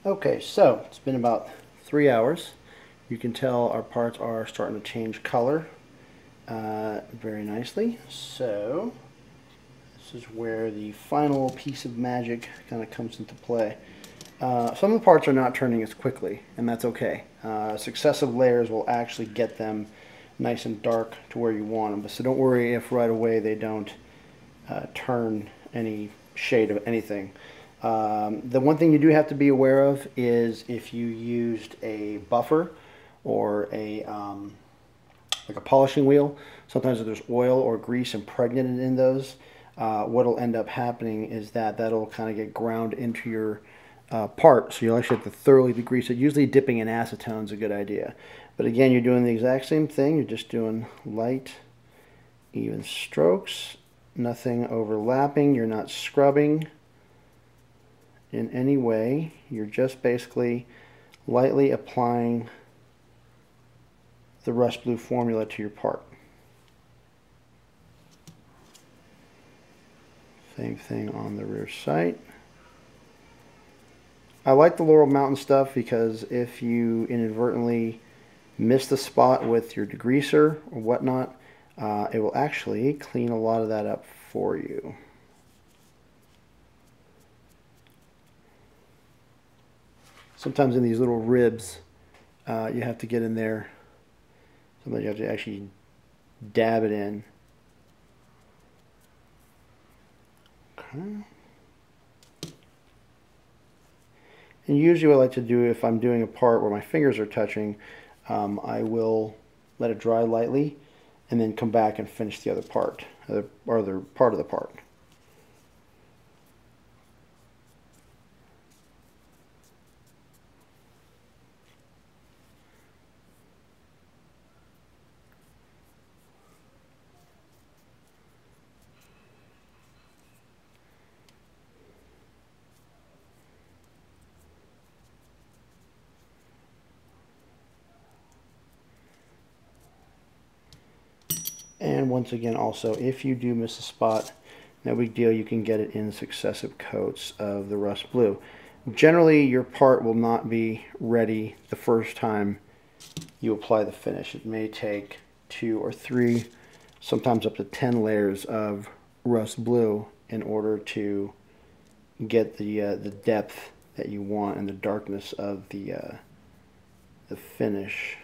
Okay, so it's been about 3 hours. You can tell our parts are starting to change color very nicely. So this is where the final piece of magic kind of comes into play. Some of the parts are not turning as quickly, and that's okay. Successive layers will actually get them nice and dark to where you want them. So don't worry if right away they don't turn any shade of anything. The one thing you do have to be aware of is if you used a buffer or a like a polishing wheel. Sometimes if there's oil or grease impregnated in those, what'll end up happening is that that'll kind of get ground into your part. So you'll actually have to thoroughly degrease it. Usually dipping in acetone is a good idea. But again, you're doing the exact same thing. You're just doing light, even strokes. Nothing overlapping. You're not scrubbing in any way. You're just basically lightly applying the Rust Blue formula to your part. Same thing on the rear sight. I like the Laurel Mountain stuff because if you inadvertently miss the spot with your degreaser or whatnot, it will actually clean a lot of that up for you. Sometimes in these little ribs, you have to get in there. Sometimes you have to actually dab it in. Okay. And usually what I like to do if I'm doing a part where my fingers are touching, I will let it dry lightly and then come back and finish the other part, or the part of the part. And once again, also, if you do miss a spot, no big deal, you can get it in successive coats of the Rust Blue. Generally, your part will not be ready the first time you apply the finish. It may take 2 or 3, sometimes up to 10 layers of Rust Blue in order to get the depth that you want and the darkness of the finish.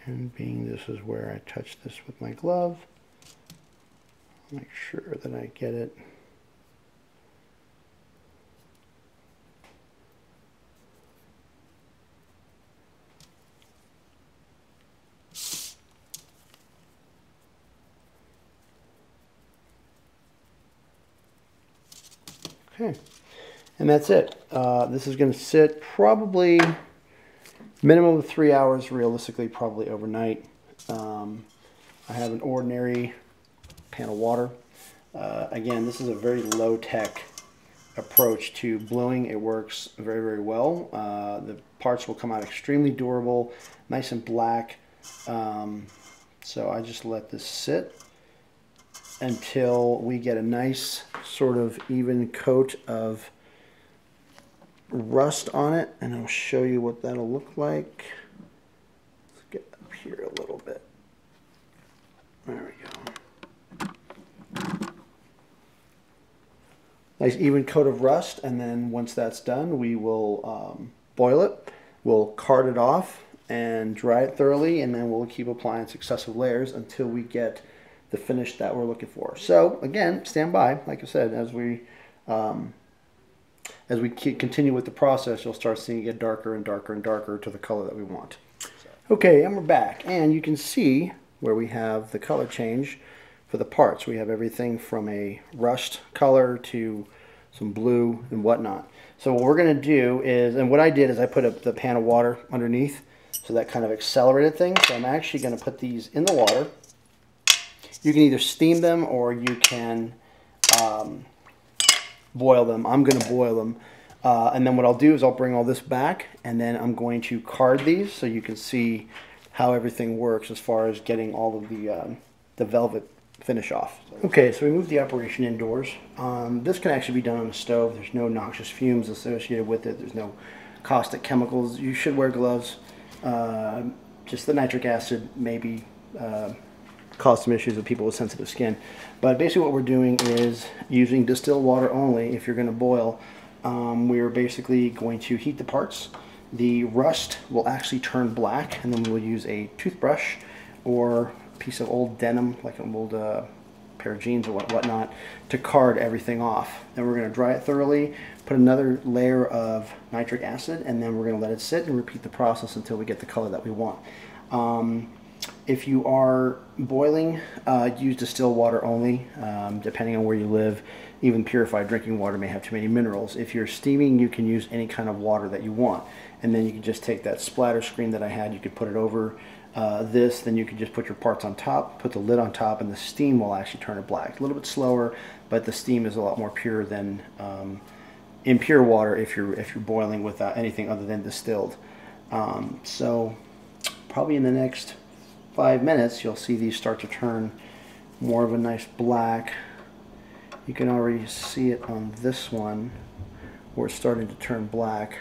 And being this is where I touch this with my glove, make sure that I get it. Okay, and that's it. This is going to sit probably minimum of 3 hours, realistically probably overnight. I have an ordinary pan of water. Again, this is a very low-tech approach to bluing. It works very, very well. The parts will come out extremely durable, nice and black. So I just let this sit until we get a nice sort of even coat of rust on it, and I'll show you what that'll look like. Let's get up here a little bit. There we go. Nice even coat of rust, and then once that's done, we will boil it. We'll card it off and dry it thoroughly, and then we'll keep applying successive layers until we get the finish that we're looking for. So again, stand by, like I said, as we as we continue with the process, you'll start seeing it get darker and darker and darker to the color that we want. Okay, and we're back, and you can see where we have the color change for the parts. We have everything from a rust color to some blue and whatnot. So what we're going to do is, and what I did is I put the pan of water underneath, so that kind of accelerated things. So I'm actually going to put these in the water. You can either steam them or you can boil them. I'm going to boil them. And then what I'll do is I'll bring all this back, and then I'm going to card these so you can see how everything works as far as getting all of the velvet finish off. Okay, so we moved the operation indoors. This can actually be done on the stove. There's no noxious fumes associated with it. There's no caustic chemicals. You should wear gloves. Just the nitric acid maybe cause some issues with people with sensitive skin. But basically what we're doing is using distilled water only. If you're going to boil, we're basically going to heat the parts. The rust will actually turn black, and then we'll use a toothbrush or a piece of old denim, like an old pair of jeans or whatnot, to card everything off. Then we're going to dry it thoroughly, put another layer of nitric acid, and then we're going to let it sit and repeat the process until we get the color that we want. If you are boiling, use distilled water only. Depending on where you live, even purified drinking water may have too many minerals. If you're steaming, you can use any kind of water that you want. And then you can just take that splatter screen that I had, you could put it over this, then you can just put your parts on top, put the lid on top, and the steam will actually turn it black. A little bit slower, but the steam is a lot more pure than impure water if you're boiling without anything other than distilled. So probably in the next 5 minutes you'll see these start to turn more of a nice black. You can already see it on this one where it's starting to turn black.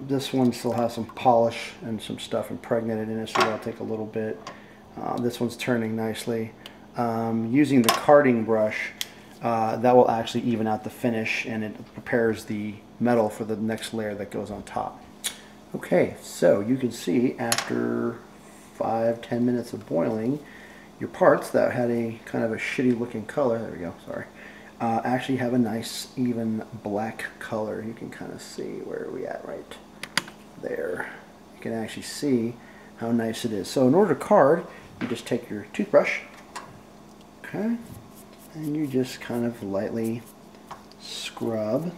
This one still has some polish and some stuff impregnated in it, so that'll take a little bit. This one's turning nicely. Using the carding brush, that will actually even out the finish, and it prepares the metal for the next layer that goes on top. Okay, so you can see after 5-10 minutes of boiling, your parts that had a kind of a shitty looking color, there we go, sorry, actually have a nice even black color. You can kind of see where are we at right there. You can actually see how nice it is. So in order to card, you just take your toothbrush, okay, and you just kind of lightly scrub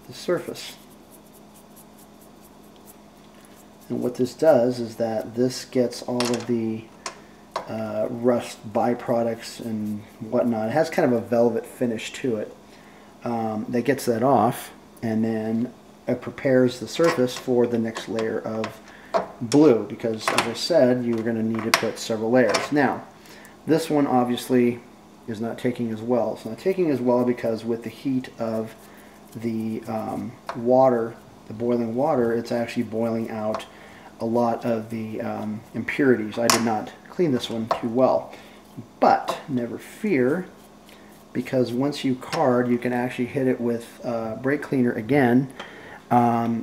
the surface. And what this does is that this gets all of the rust byproducts and whatnot. It has kind of a velvet finish to it that gets that off, and then it prepares the surface for the next layer of blue, because as I said, you're going to need to put several layers. Now this one obviously is not taking as well. It's not taking as well because with the heat of the water, the boiling water, it's actually boiling out a lot of the impurities. I did not clean this one too well, but never fear, because once you card, you can actually hit it with brake cleaner again,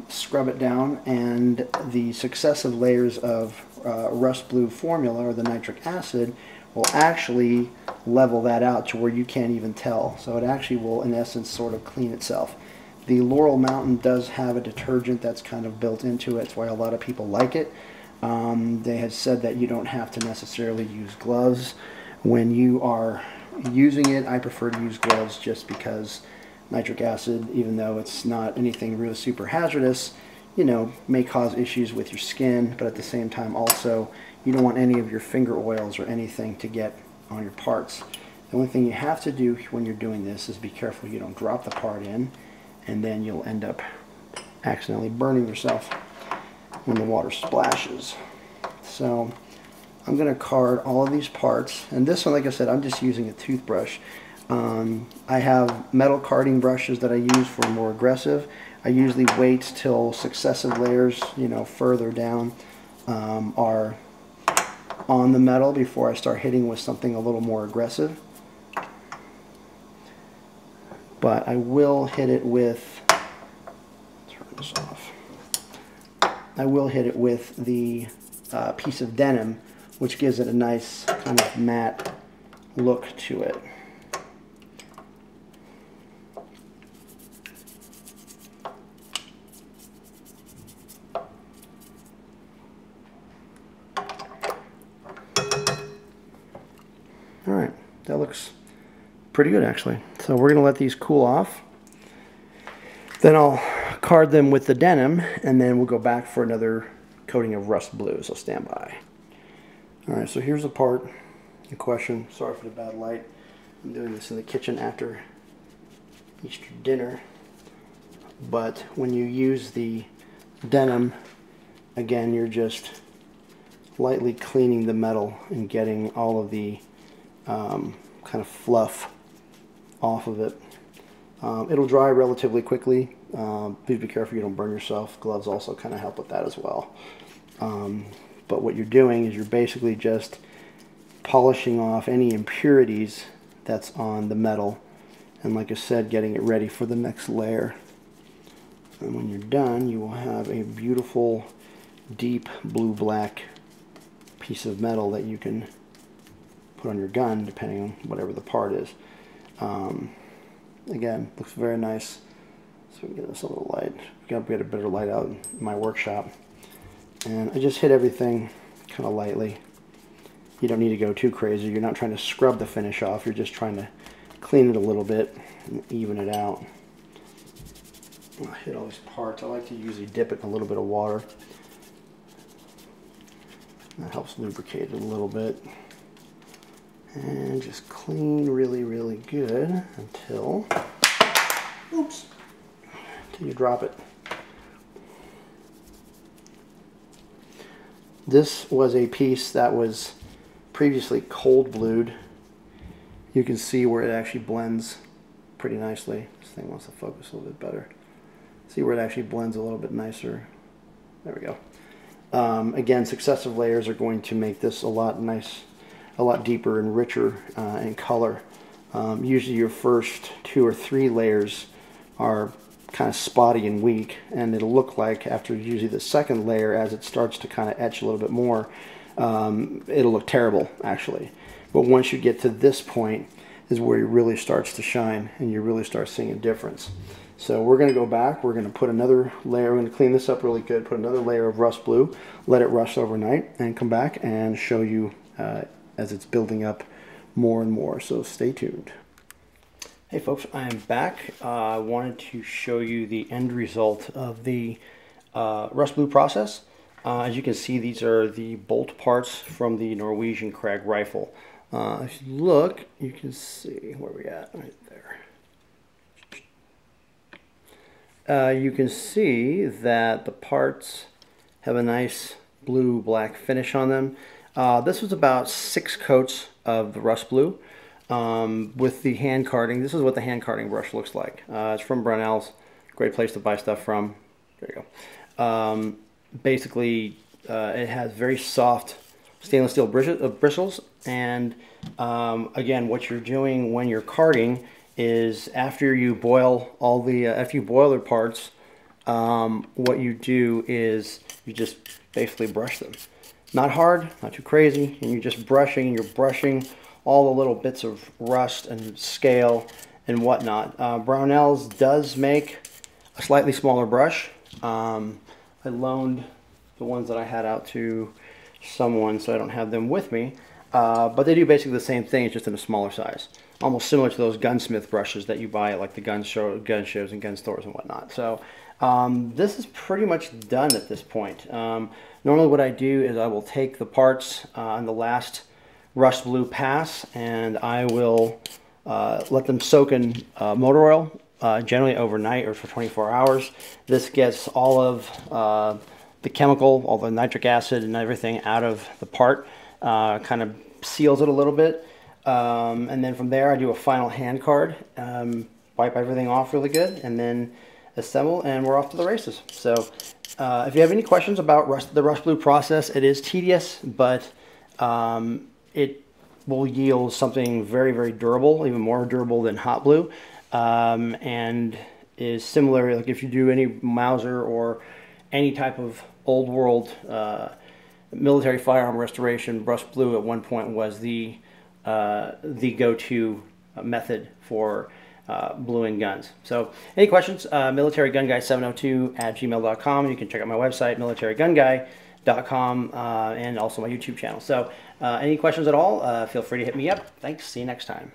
scrub it down, and the successive layers of rust blue formula, or the nitric acid, will actually level that out to where you can't even tell. So it actually will, in essence, sort of clean itself. The Laurel Mountain does have a detergent that's kind of built into it. That's why a lot of people like it. They have said that you don't have to necessarily use gloves when you are using it. I prefer to use gloves just because nitric acid, even though it's not anything really super hazardous, you know, may cause issues with your skin, but at the same time also you don't want any of your finger oils or anything to get on your parts. The only thing you have to do when you're doing this is be careful you don't drop the part in, and then you'll end up accidentally burning yourself when the water splashes. So I'm going to card all of these parts, and this one, like I said, I'm just using a toothbrush. I have metal carding brushes that I use for more aggressive. I usually wait till successive layers, you know, further down are on the metal before I start hitting with something a little more aggressive. But I will hit it with, turn this off, I will hit it with the piece of denim, which gives it a nice kind of matte look to it. pretty good actually. So we're going to let these cool off. Then I'll card them with the denim, and then we'll go back for another coating of rust blue, so stand by. Alright, so here's the part in question. Sorry for the bad light. I'm doing this in the kitchen after Easter dinner. But when you use the denim, again, you're just lightly cleaning the metal and getting all of the kind of fluff off of it. It'll dry relatively quickly. Please be careful you don't burn yourself. Gloves also kind of help with that as well. But what you're doing is you're basically just polishing off any impurities that's on the metal, and like I said, getting it ready for the next layer. And when you're done, you will have a beautiful deep blue-black piece of metal that you can put on your gun depending on whatever the part is. Again, looks very nice. So we can get this a little light. Got to get a better light out in my workshop. And I just hit everything kind of lightly. You don't need to go too crazy. You're not trying to scrub the finish off. You're just trying to clean it a little bit and even it out. I hit all these parts. I like to usually dip it in a little bit of water. That helps lubricate it a little bit. And just clean really, really good until, oops, until you drop it. This was a piece that was previously cold blued. You can see where it actually blends pretty nicely. This thing wants to focus a little bit better. See where it actually blends a little bit nicer. There we go. Again, successive layers are going to make this a lot deeper and richer in color. Usually your first 2 or 3 layers are kind of spotty and weak, and it'll look like after usually the second layer, as it starts to kind of etch a little bit more, it'll look terrible actually. But once you get to this point is where it really starts to shine and you really start seeing a difference. So we're going to go back, we're going to put another layer, we're going to clean this up really good, put another layer of rust blue, let it rust overnight, and come back and show you as it's building up more and more, so stay tuned. Hey folks, I am back. I wanted to show you the end result of the rust blue process. As you can see, these are the bolt parts from the Norwegian Krag rifle. If you look, you can see where we at right there. You can see that the parts have a nice blue-black finish on them. This was about 6 coats of the rust blue with the hand carding. This is what the hand carding brush looks like. It's from Brownells. Great place to buy stuff from. There you go. Basically, it has very soft stainless steel bristles, and again, what you're doing when you're carding is after you boil all the after you boil the parts, what you do is you just basically brush them. Not hard, not too crazy, and you're just brushing. You're brushing all the little bits of rust and scale and whatnot. Brownells does make a slightly smaller brush. I loaned the ones that I had out to someone, so I don't have them with me. But they do basically the same thing, it's just in a smaller size. Almost similar to those gunsmith brushes that you buy at like the gun shows and gun stores and whatnot. So this is pretty much done at this point. Normally what I do is I will take the parts on the last rust blue pass, and I will let them soak in motor oil, generally overnight or for 24 hours. This gets all of the chemical, all the nitric acid and everything out of the part, kind of seals it a little bit. And then from there I do a final hand card, wipe everything off really good, and then assemble, and we're off to the races. So if you have any questions about the rust blue process, it is tedious, but it will yield something very, very durable, even more durable than hot blue, and is similar, like if you do any Mauser or any type of old world military firearm restoration, rust blue at one point was the go-to method for bluing guns. So any questions, militarygunguy702@gmail.com. You can check out my website, militarygunguy.com, and also my YouTube channel. So any questions at all, feel free to hit me up. Thanks. See you next time.